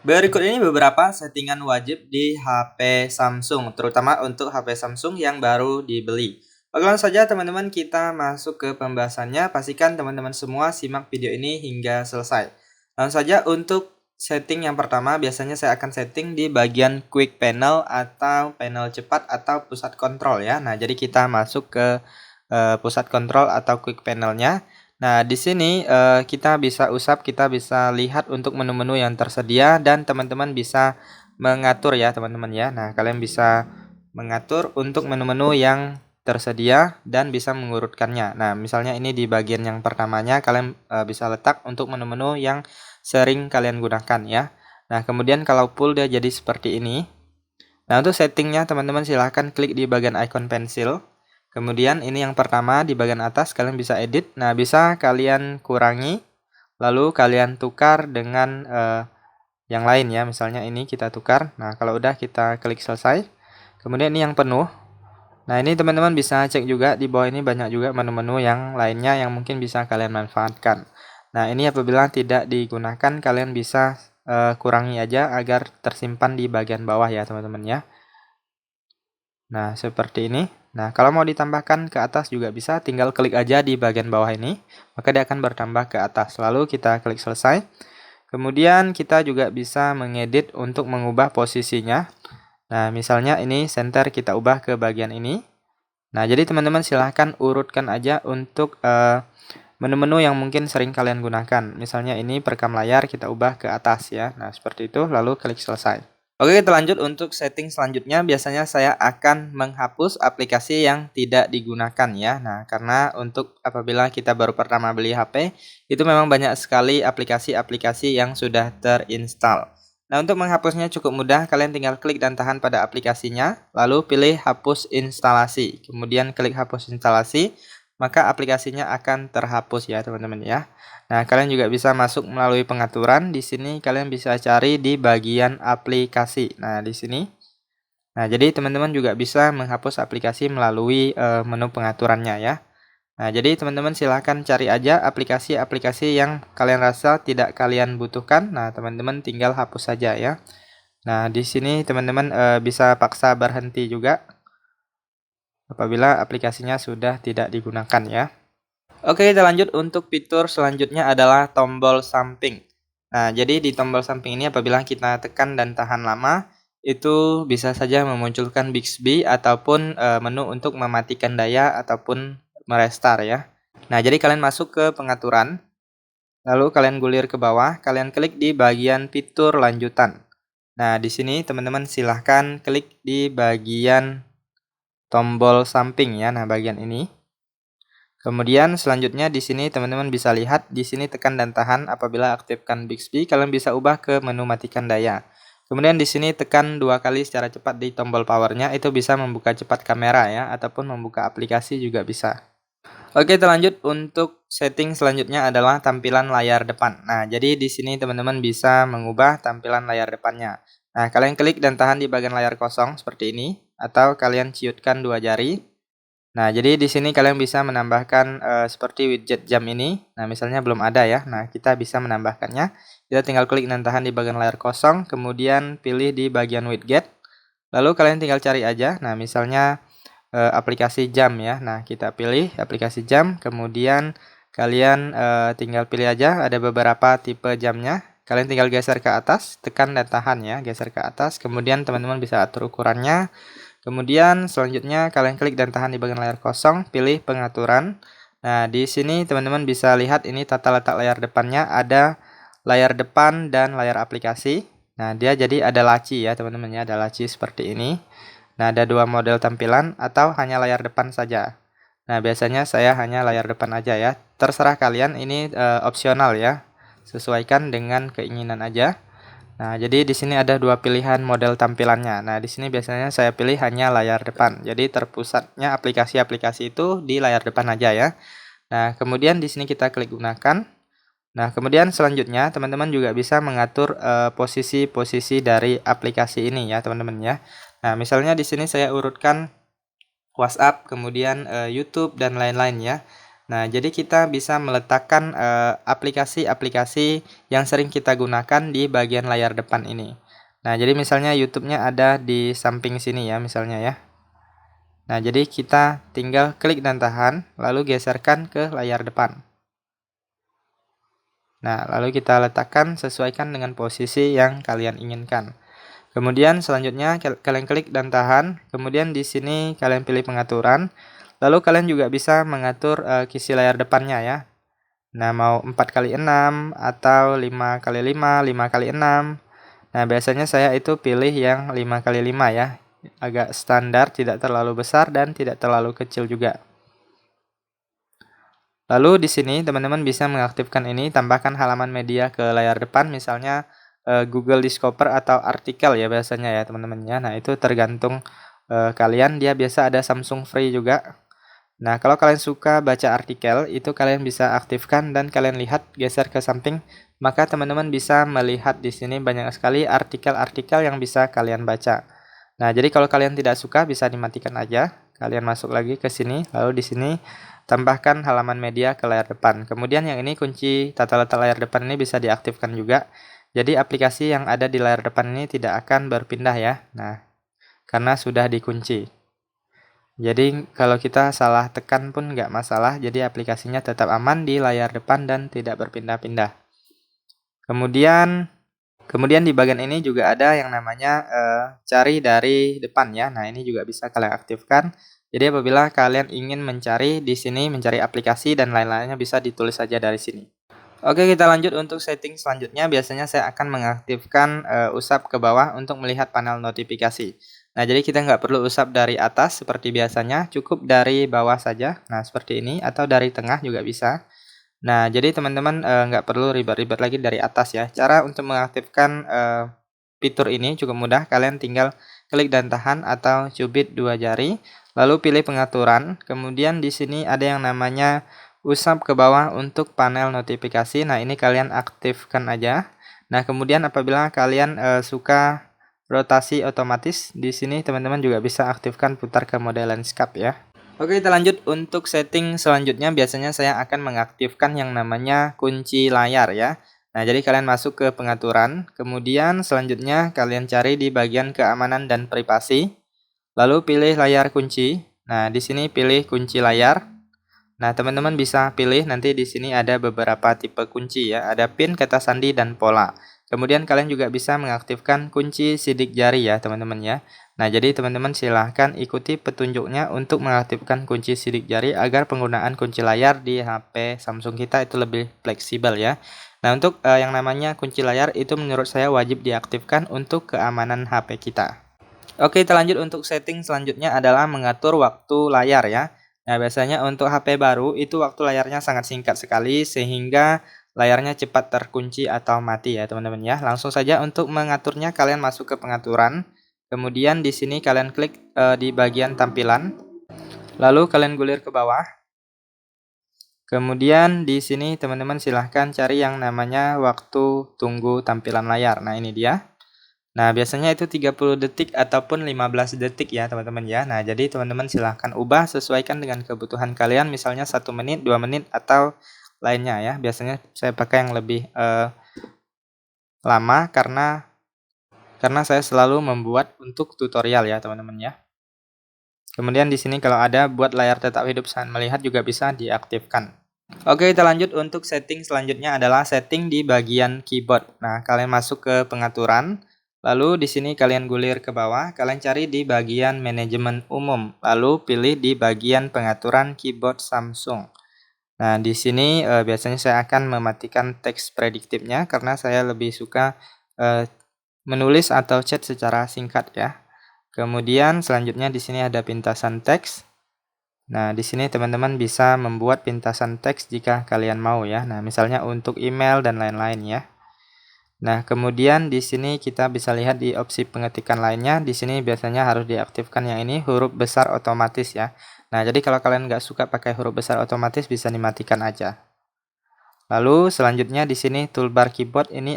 Berikut ini beberapa settingan wajib di HP Samsung, terutama untuk HP Samsung yang baru dibeli. Oke, langsung saja teman-teman kita masuk ke pembahasannya. Pastikan teman-teman semua simak video ini hingga selesai. Langsung saja untuk setting yang pertama, biasanya saya akan setting di bagian quick panel atau panel cepat atau pusat kontrol ya. Nah, jadi kita masuk ke pusat kontrol atau quick panelnya. Nah, di sini kita bisa usap, kita bisa lihat untuk menu-menu yang tersedia dan teman-teman bisa mengatur ya, teman-teman ya. Nah, kalian bisa mengatur untuk menu-menu yang tersedia dan bisa mengurutkannya. Nah, misalnya ini di bagian yang pertamanya kalian bisa letak untuk menu-menu yang sering kalian gunakan ya. Nah, kemudian kalau full dia jadi seperti ini. Nah, untuk settingnya teman-teman silahkan klik di bagian icon pensil. Kemudian ini yang pertama di bagian atas kalian bisa edit. Nah, bisa kalian kurangi, lalu kalian tukar dengan yang lain ya. Misalnya ini kita tukar. Nah, kalau udah kita klik selesai. Kemudian ini yang penuh. Nah, ini teman-teman bisa cek juga di bawah ini banyak juga menu-menu yang lainnya yang mungkin bisa kalian manfaatkan. Nah, ini apabila tidak digunakan kalian bisa kurangi aja agar tersimpan di bagian bawah ya, teman-teman ya. Nah, seperti ini. Nah, kalau mau ditambahkan ke atas juga bisa, tinggal klik aja di bagian bawah ini, maka dia akan bertambah ke atas. Lalu kita klik selesai. Kemudian kita juga bisa mengedit untuk mengubah posisinya. Nah, misalnya ini center kita ubah ke bagian ini. Nah, jadi teman-teman silahkan urutkan aja untuk menu-menu yang mungkin sering kalian gunakan. Misalnya ini perekam layar kita ubah ke atas ya. Nah, seperti itu, lalu klik selesai. Oke, kita lanjut untuk setting selanjutnya. Biasanya saya akan menghapus aplikasi yang tidak digunakan ya. Nah, karena untuk apabila kita baru pertama beli HP, itu memang banyak sekali aplikasi-aplikasi yang sudah terinstall. Nah, untuk menghapusnya cukup mudah. Kalian tinggal klik dan tahan pada aplikasinya, lalu pilih hapus instalasi. Kemudian klik hapus instalasi, maka aplikasinya akan terhapus ya, teman-teman ya. Nah, kalian juga bisa masuk melalui pengaturan. Di sini kalian bisa cari di bagian aplikasi. Nah, di sini. Nah, jadi teman-teman juga bisa menghapus aplikasi melalui menu pengaturannya ya. Nah, jadi teman-teman silahkan cari aja aplikasi-aplikasi yang kalian rasa tidak kalian butuhkan. Nah, teman-teman tinggal hapus saja ya. Nah, di sini teman-teman bisa paksa berhenti juga apabila aplikasinya sudah tidak digunakan ya. Oke, kita lanjut untuk fitur selanjutnya adalah tombol samping. Nah, jadi di tombol samping ini apabila kita tekan dan tahan lama, itu bisa saja memunculkan Bixby ataupun menu untuk mematikan daya ataupun merestart ya. Nah, jadi kalian masuk ke pengaturan, lalu kalian gulir ke bawah, kalian klik di bagian fitur lanjutan. Nah, di sini teman-teman silahkan klik di bagian tombol samping ya. Nah, bagian ini. Kemudian selanjutnya di sini teman-teman bisa lihat di sini tekan dan tahan apabila aktifkan Bixby, kalian bisa ubah ke menu matikan daya. Kemudian di sini tekan 2 kali secara cepat di tombol powernya, itu bisa membuka cepat kamera ya ataupun membuka aplikasi juga bisa. Oke, kita lanjut untuk setting selanjutnya adalah tampilan layar depan. Nah, jadi di sini teman-teman bisa mengubah tampilan layar depannya. Nah, kalian klik dan tahan di bagian layar kosong seperti ini atau kalian ciutkan 2 jari. Nah, jadi di sini kalian bisa menambahkan seperti widget jam ini. Nah, misalnya belum ada ya. Nah, kita bisa menambahkannya. Kita tinggal klik dan tahan di bagian layar kosong, kemudian pilih di bagian widget. Lalu kalian tinggal cari aja. Nah, misalnya aplikasi jam ya. Nah, kita pilih aplikasi jam, kemudian kalian tinggal pilih aja ada beberapa tipe jamnya. Kalian tinggal geser ke atas, tekan dan tahan ya, geser ke atas. Kemudian teman-teman bisa atur ukurannya. Kemudian selanjutnya kalian klik dan tahan di bagian layar kosong, pilih pengaturan. Nah, di sini teman-teman bisa lihat ini tata letak layar depannya, ada layar depan dan layar aplikasi. Nah, dia jadi ada laci ya, teman-teman ya, ada laci seperti ini. Nah, ada 2 model tampilan atau hanya layar depan saja. Nah, biasanya saya hanya layar depan aja ya. Terserah kalian, ini opsional ya. Sesuaikan dengan keinginan aja. Nah, jadi di sini ada 2 pilihan model tampilannya. Nah, di sini biasanya saya pilih hanya layar depan. Jadi terpusatnya aplikasi-aplikasi itu di layar depan aja ya. Nah, kemudian di sini kita klik gunakan. Nah, kemudian selanjutnya teman-teman juga bisa mengatur posisi-posisi dari aplikasi ini ya, teman-teman ya. Nah, misalnya di sini saya urutkan WhatsApp, kemudian YouTube dan lain-lain ya. Nah, jadi kita bisa meletakkan aplikasi-aplikasi yang sering kita gunakan di bagian layar depan ini. Nah, jadi misalnya YouTube-nya ada di samping sini ya, misalnya ya. Nah, jadi kita tinggal klik dan tahan, lalu geserkan ke layar depan. Nah, lalu kita letakkan sesuaikan dengan posisi yang kalian inginkan. Kemudian selanjutnya kalian klik dan tahan, kemudian di sini kalian pilih pengaturan. Lalu kalian juga bisa mengatur kisi layar depannya ya. Nah, mau 4x6 atau 5x5, 5x6. Nah, biasanya saya itu pilih yang 5x5 ya. Agak standar, tidak terlalu besar dan tidak terlalu kecil juga. Lalu di sini teman-teman bisa mengaktifkan ini, tambahkan halaman media ke layar depan, misalnya Google Discover atau artikel ya biasanya ya teman-teman ya. Nah, itu tergantung kalian, dia biasa ada Samsung Free juga. Nah, kalau kalian suka baca artikel, itu kalian bisa aktifkan dan kalian lihat geser ke samping, maka teman-teman bisa melihat di sini banyak sekali artikel-artikel yang bisa kalian baca. Nah, jadi kalau kalian tidak suka bisa dimatikan aja. Kalian masuk lagi ke sini, lalu di sini tambahkan halaman media ke layar depan. Kemudian yang ini kunci tata letak layar depan ini bisa diaktifkan juga. Jadi aplikasi yang ada di layar depan ini tidak akan berpindah ya. Nah, karena sudah dikunci. Jadi kalau kita salah tekan pun nggak masalah, jadi aplikasinya tetap aman di layar depan dan tidak berpindah-pindah. Kemudian di bagian ini juga ada yang namanya cari dari depan ya. Nah, ini juga bisa kalian aktifkan. Jadi apabila kalian ingin mencari di sini, mencari aplikasi dan lain-lainnya bisa ditulis saja dari sini. Oke, kita lanjut untuk setting selanjutnya. Biasanya saya akan mengaktifkan usap ke bawah untuk melihat panel notifikasi. Nah, jadi kita nggak perlu usap dari atas seperti biasanya, cukup dari bawah saja. Nah, seperti ini, atau dari tengah juga bisa. Nah, jadi teman-teman nggak perlu ribet-ribet lagi dari atas ya. Cara untuk mengaktifkan fitur ini cukup mudah. Kalian tinggal klik dan tahan atau cubit dua jari, lalu pilih pengaturan. Kemudian di sini ada yang namanya usap ke bawah untuk panel notifikasi. Nah, ini kalian aktifkan aja. Nah, kemudian apabila kalian suka rotasi otomatis, di sini teman-teman juga bisa aktifkan putar ke mode landscape ya. Oke, kita lanjut untuk setting selanjutnya. Biasanya saya akan mengaktifkan yang namanya kunci layar ya. Nah, jadi kalian masuk ke pengaturan, kemudian selanjutnya kalian cari di bagian keamanan dan privasi, lalu pilih layar kunci. Nah, di sini pilih kunci layar. Nah, teman-teman bisa pilih nanti di sini ada beberapa tipe kunci ya, ada pin, kata sandi, dan pola. Kemudian kalian juga bisa mengaktifkan kunci sidik jari ya, teman-teman ya. Nah, jadi teman-teman silahkan ikuti petunjuknya untuk mengaktifkan kunci sidik jari agar penggunaan kunci layar di HP Samsung kita itu lebih fleksibel ya. Nah, untuk yang namanya kunci layar itu menurut saya wajib diaktifkan untuk keamanan HP kita. Oke, kita lanjut untuk setting selanjutnya adalah mengatur waktu layar ya. Nah, biasanya untuk HP baru itu waktu layarnya sangat singkat sekali sehingga layarnya cepat terkunci atau mati ya, teman-teman ya. Langsung saja untuk mengaturnya kalian masuk ke pengaturan. Kemudian di sini kalian klik di bagian tampilan. Lalu kalian gulir ke bawah. Kemudian di sini teman-teman silahkan cari yang namanya waktu tunggu tampilan layar. Nah, ini dia. Nah, biasanya itu 30 detik ataupun 15 detik ya, teman-teman ya. Nah, jadi teman-teman silahkan ubah sesuaikan dengan kebutuhan kalian, misalnya 1 menit, 2 menit, atau lainnya ya. Biasanya saya pakai yang lebih lama karena saya selalu membuat untuk tutorial ya, teman-teman ya. Kemudian di sini kalau ada buat layar tetap hidup saat melihat juga bisa diaktifkan. Oke, kita lanjut untuk setting selanjutnya adalah setting di bagian keyboard. Nah, kalian masuk ke pengaturan. Lalu di sini kalian gulir ke bawah, kalian cari di bagian manajemen umum, lalu pilih di bagian pengaturan keyboard Samsung. Nah, di sini biasanya saya akan mematikan teks prediktifnya karena saya lebih suka menulis atau chat secara singkat ya. Kemudian selanjutnya di sini ada pintasan teks. Nah, di sini teman-teman bisa membuat pintasan teks jika kalian mau ya. Nah, misalnya untuk email dan lain-lain ya. Nah, kemudian di sini kita bisa lihat di opsi pengetikan lainnya. Di sini biasanya harus diaktifkan yang ini huruf besar otomatis ya. Nah, jadi kalau kalian nggak suka pakai huruf besar otomatis bisa dimatikan aja. Lalu selanjutnya di sini toolbar keyboard ini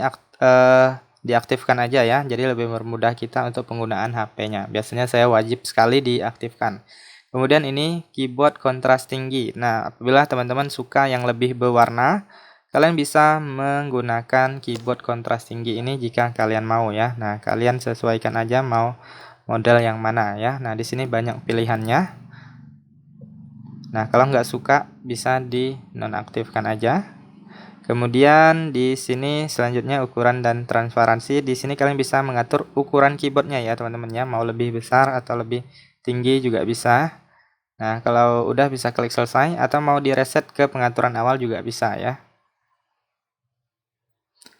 diaktifkan aja ya. Jadi lebih mempermudah kita untuk penggunaan HP-nya. Biasanya saya wajib sekali diaktifkan. Kemudian ini keyboard kontras tinggi. Nah, apabila teman-teman suka yang lebih berwarna, kalian bisa menggunakan keyboard kontras tinggi ini jika kalian mau ya. Nah, kalian sesuaikan aja mau model yang mana ya. Nah, di sini banyak pilihannya. Nah, kalau nggak suka bisa di nonaktifkan aja. Kemudian di sini selanjutnya ukuran dan transparansi. Di sini kalian bisa mengatur ukuran keyboardnya ya teman-teman ya. Mau lebih besar atau lebih tinggi juga bisa. Nah, kalau udah bisa klik selesai atau mau direset ke pengaturan awal juga bisa ya.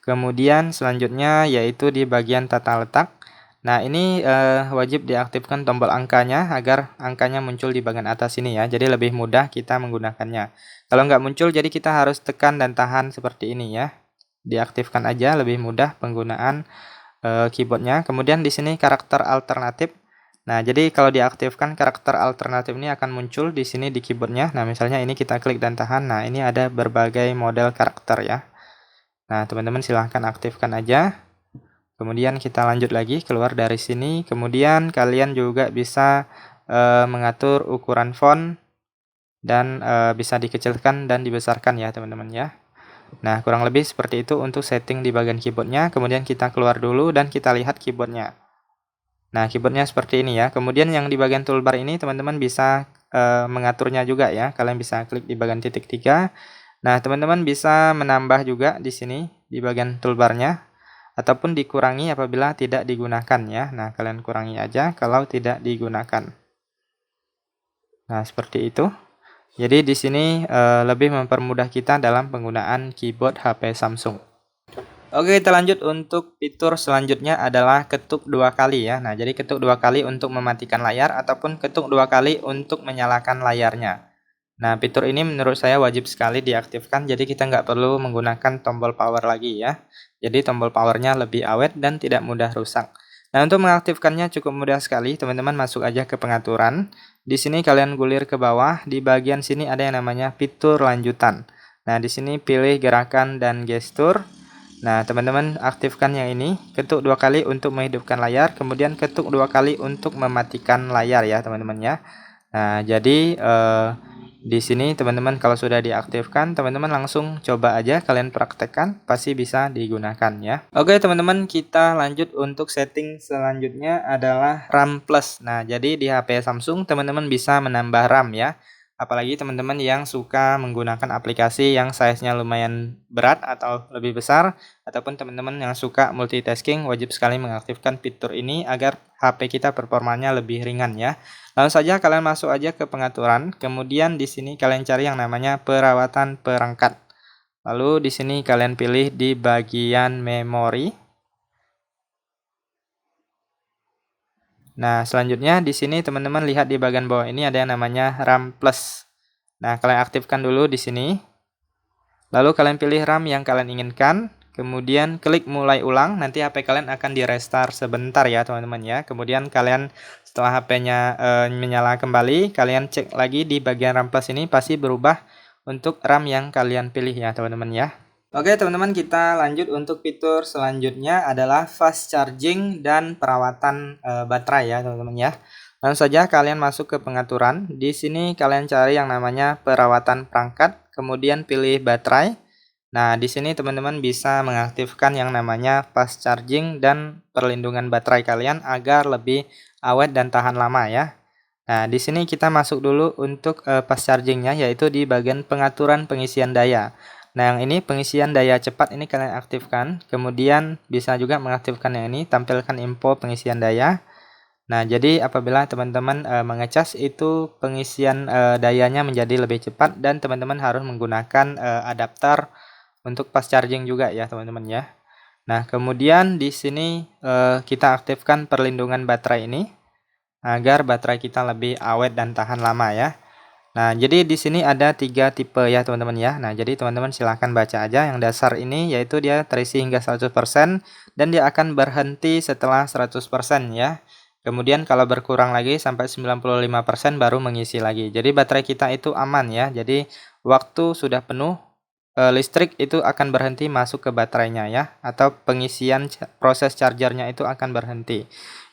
Kemudian selanjutnya yaitu di bagian tata letak. Nah, ini wajib diaktifkan tombol angkanya agar angkanya muncul di bagian atas ini ya. Jadi lebih mudah kita menggunakannya. Kalau nggak muncul jadi kita harus tekan dan tahan seperti ini ya. Diaktifkan aja lebih mudah penggunaan keyboardnya. Kemudian di sini karakter alternatif. Nah, jadi kalau diaktifkan karakter alternatif ini akan muncul di sini di keyboardnya. Nah, misalnya ini kita klik dan tahan. Nah, ini ada berbagai model karakter ya. Nah, teman-teman silahkan aktifkan aja. Kemudian kita lanjut lagi keluar dari sini. Kemudian kalian juga bisa mengatur ukuran font dan bisa dikecilkan dan dibesarkan ya teman-teman ya. Nah, kurang lebih seperti itu untuk setting di bagian keyboardnya. Kemudian kita keluar dulu dan kita lihat keyboardnya. Nah, keyboardnya seperti ini ya. Kemudian yang di bagian toolbar ini teman-teman bisa mengaturnya juga ya. Kalian bisa klik di bagian titik 3. Nah, teman-teman bisa menambah juga di sini di bagian toolbarnya ataupun dikurangi apabila tidak digunakan ya. Nah, kalian kurangi aja kalau tidak digunakan. Nah, seperti itu. Jadi di sini lebih mempermudah kita dalam penggunaan keyboard HP Samsung. Oke, kita lanjut untuk fitur selanjutnya adalah ketuk 2 kali ya. Nah, jadi ketuk 2 kali untuk mematikan layar ataupun ketuk 2 kali untuk menyalakan layarnya. Nah, fitur ini menurut saya wajib sekali diaktifkan, jadi kita nggak perlu menggunakan tombol power lagi ya. Jadi tombol powernya lebih awet dan tidak mudah rusak. Nah, untuk mengaktifkannya cukup mudah sekali, teman-teman masuk aja ke pengaturan. Di sini kalian gulir ke bawah, di bagian sini ada yang namanya fitur lanjutan. Nah, di sini pilih gerakan dan gestur. Nah, teman-teman aktifkan yang ini, ketuk 2 kali untuk menghidupkan layar, kemudian ketuk 2 kali untuk mematikan layar ya, teman-teman ya. Nah, jadi di sini teman-teman kalau sudah diaktifkan, teman-teman langsung coba aja kalian praktekkan, pasti bisa digunakan ya. Oke, teman-teman, kita lanjut untuk setting selanjutnya adalah RAM plus. Nah, jadi di HP Samsung teman-teman bisa menambah RAM ya. Apalagi teman-teman yang suka menggunakan aplikasi yang size-nya lumayan berat atau lebih besar, ataupun teman-teman yang suka multitasking, wajib sekali mengaktifkan fitur ini agar HP kita performanya lebih ringan ya. Langsung saja kalian masuk aja ke pengaturan, kemudian di sini kalian cari yang namanya perawatan perangkat. Lalu di sini kalian pilih di bagian memori. Nah, selanjutnya di sini teman-teman lihat di bagian bawah ini ada yang namanya RAM plus. Nah, kalian aktifkan dulu di sini. Lalu kalian pilih RAM yang kalian inginkan. Kemudian klik mulai ulang, nanti HP kalian akan di restart sebentar ya teman-teman ya. Kemudian kalian setelah HP-nya menyala kembali, kalian cek lagi di bagian RAM plus ini pasti berubah untuk RAM yang kalian pilih ya teman-teman ya. Oke teman-teman, kita lanjut untuk fitur selanjutnya adalah fast charging dan perawatan baterai ya teman-teman ya. Langsung saja kalian masuk ke pengaturan. Di sini kalian cari yang namanya perawatan perangkat, kemudian pilih baterai. Nah, di sini teman-teman bisa mengaktifkan yang namanya fast charging dan perlindungan baterai kalian agar lebih awet dan tahan lama ya. Nah, di sini kita masuk dulu untuk fast chargingnya, yaitu di bagian pengaturan pengisian daya. Nah, yang ini pengisian daya cepat ini kalian aktifkan. Kemudian bisa juga mengaktifkan yang ini, tampilkan info pengisian daya. Nah, jadi apabila teman-teman mengecas itu pengisian dayanya menjadi lebih cepat dan teman-teman harus menggunakan adapter untuk fast charging juga ya teman-teman ya. Nah, kemudian di sini kita aktifkan perlindungan baterai ini agar baterai kita lebih awet dan tahan lama ya. Nah, jadi di sini ada 3 tipe ya teman-teman ya. Nah, jadi teman-teman silahkan baca aja. Yang dasar ini yaitu dia terisi hingga 100% dan dia akan berhenti setelah 100% ya. Kemudian kalau berkurang lagi sampai 95% baru mengisi lagi. Jadi baterai kita itu aman ya. Jadi waktu sudah penuh listrik itu akan berhenti masuk ke baterainya ya, atau pengisian proses chargernya itu akan berhenti.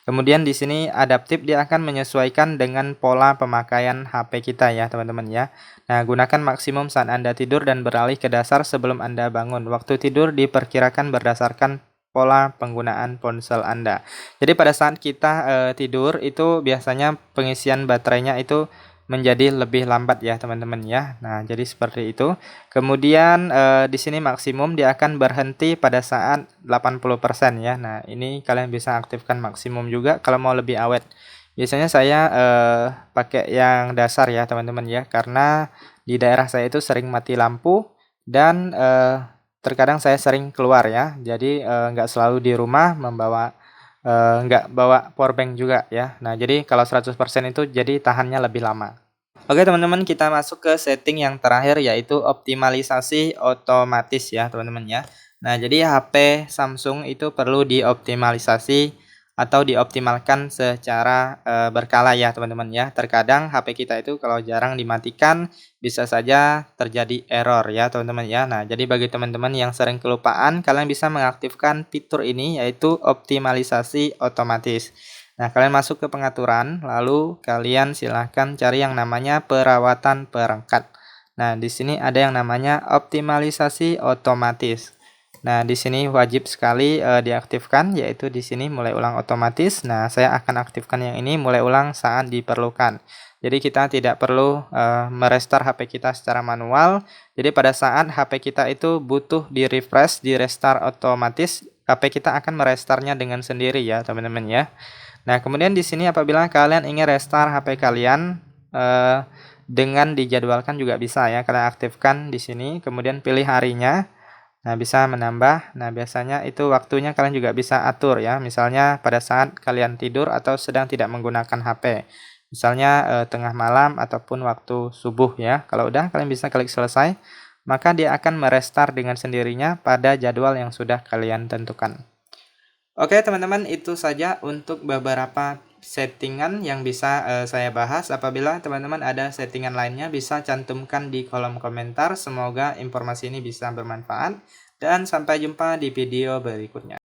Kemudian di sini adaptif, dia akan menyesuaikan dengan pola pemakaian HP kita ya teman-teman ya. Nah, gunakan maksimum saat Anda tidur dan beralih ke dasar sebelum Anda bangun. Waktu tidur diperkirakan berdasarkan pola penggunaan ponsel Anda. Jadi pada saat kita tidur itu biasanya pengisian baterainya itu menjadi lebih lambat ya teman-teman ya. Nah, jadi seperti itu. Kemudian di sini maksimum dia akan berhenti pada saat 80% ya. Nah, ini kalian bisa aktifkan maksimum juga kalau mau lebih awet. Biasanya saya pakai yang dasar ya teman-teman ya, karena di daerah saya itu sering mati lampu dan terkadang saya sering keluar ya. Jadi nggak selalu di rumah membawa nggak bawa powerbank juga ya. Nah, jadi kalau 100% itu jadi tahannya lebih lama. Oke teman-teman, kita masuk ke setting yang terakhir yaitu optimalisasi otomatis ya teman-teman ya. Nah, jadi HP Samsung itu perlu dioptimalisasi atau dioptimalkan secara berkala ya teman-teman ya. Terkadang HP kita itu kalau jarang dimatikan bisa saja terjadi error ya teman-teman ya. Nah, jadi bagi teman-teman yang sering kelupaan, kalian bisa mengaktifkan fitur ini yaitu optimalisasi otomatis. Nah, kalian masuk ke pengaturan, lalu kalian silahkan cari yang namanya perawatan perangkat. Nah, di sini ada yang namanya optimalisasi otomatis. Nah, di sini wajib sekali diaktifkan, yaitu di sini mulai ulang otomatis. Nah, saya akan aktifkan yang ini mulai ulang saat diperlukan. Jadi kita tidak perlu merestart HP kita secara manual. Jadi pada saat HP kita itu butuh di refresh, di restart otomatis, HP kita akan merestartnya dengan sendiri ya, teman-teman ya. Nah, kemudian di sini apabila kalian ingin restart HP kalian dengan dijadwalkan juga bisa ya. Kalian aktifkan di sini, kemudian pilih harinya. Nah, bisa menambah. Nah, biasanya itu waktunya kalian juga bisa atur ya. Misalnya pada saat kalian tidur atau sedang tidak menggunakan HP. Misalnya tengah malam ataupun waktu subuh ya. Kalau udah kalian bisa klik selesai, maka dia akan merestart dengan sendirinya pada jadwal yang sudah kalian tentukan. Oke teman-teman, itu saja untuk beberapa settingan yang bisa saya bahas. Apabila teman-teman ada settingan lainnya bisa cantumkan di kolom komentar. Semoga informasi ini bisa bermanfaat dan sampai jumpa di video berikutnya.